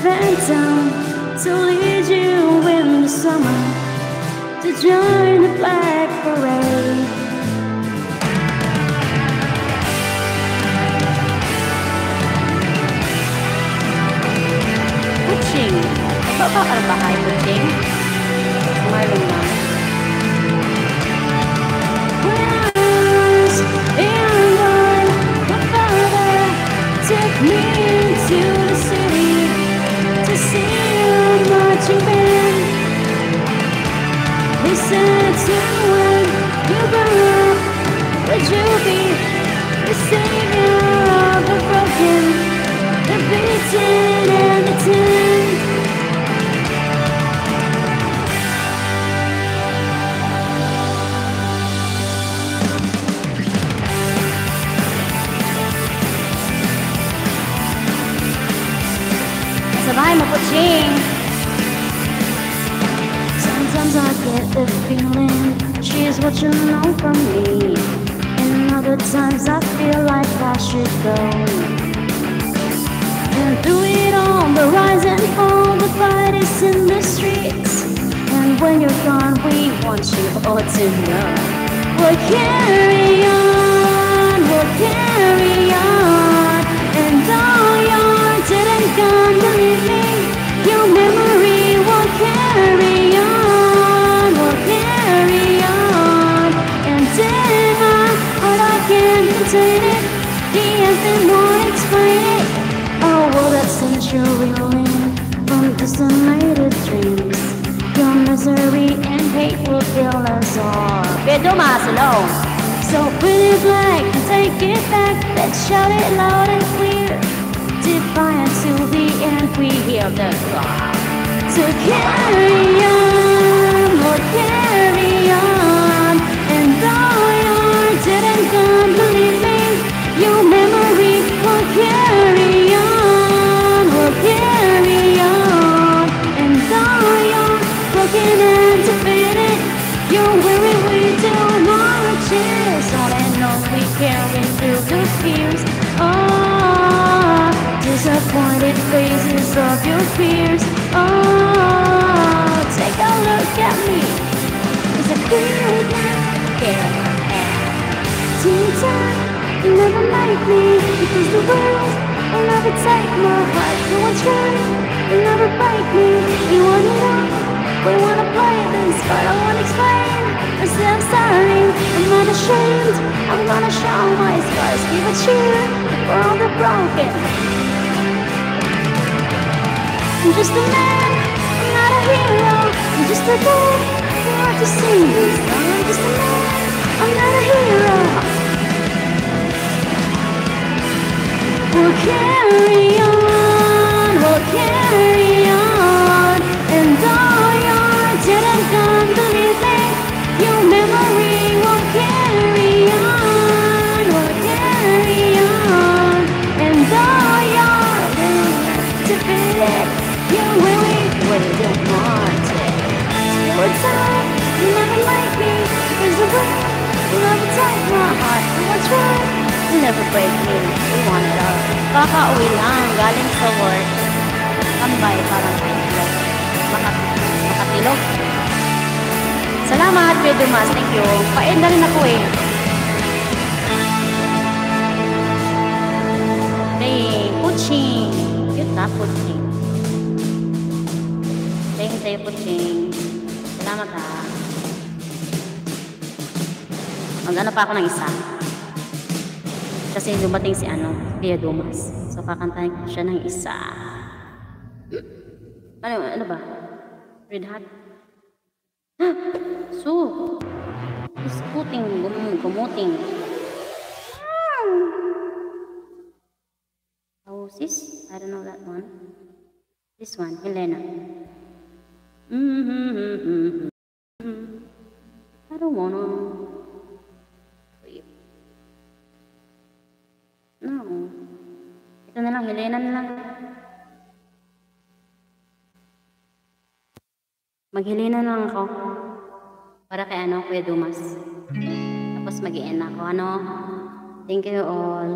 phantom to lead you in the summer, to join the black parade. Kucing, baba ka bahay kucing? Marlon na. Take me into the city to see a marching band. They said to when you grow up, would you be the savior of the broken, the beaten and the tanned? Sabay mo kucing. Sometimes I get the feeling she's what you know from me, and other times I feel like I should go. And through it all, the rise and fall, the fight is in the streets. And when you're gone, we want you all to know we'll carry on, we'll carry on. And all your dead and gone, believe me, your memory will carry on, will carry on. And in my heart I can't contain it, the anthem won't explain it. Oh, well, that century reeling from decimated dreams, your misery and hate will kill us all. Pedro Marcelo. So put it black and take it back, let's shout it loud and clear, defiant till the end we hear the cry. So carry on, Lord, carry on. And though you're dead and gone, believe me, your memory will carry on, will carry on. And though you're broken and defeated, you're weary, we do marches on and on, we carry through the fears. Oh, disappointed faces of your fears. Oh, take a look at me, it's a clear care and teen time. You never like me because the world will never take my heart. No one's right, will never break me. You wanna know, we wanna play this, but I won't explain. I say I'm sorry, I'm not ashamed. I'm gonna show my scars, give a cheer for all the broken. I'm just a man, I'm not a hero. I'm just a guy who wants to sing this song. I'm just a man, I'm not a hero. We'll carry on, we'll carry on. And though you're dead and gone, believe me, your memory will carry on, will carry on. And though you're defeated, you're willing when you don't want it. Your time, you never like me, because the world will never take my heart. What's right? You never break me, we want it all. Kakauwi lang, galing sa work. Tambay, parang kailog. Makatilog. Salamat, Pedro Mas, thank you. Pain na rin ako eh. Hey, Puching. Cute na, Puching. Thank you, Puching. Salamat ha. Mag-ano pa ako ng isa. Kasi dumating si Pia Dumas. So kakantahin ko siya ng isa. Ano ba? Red Hat? So, iskuting, gumuting. Oh, sis? I don't know that one. This one, Helena. I don't wanna. No. Ito na lang, Helena na lang. Mag-Helena na lang ako. Para kay Kuya Dumas. Tapos mag-i-end ako. Thank you all.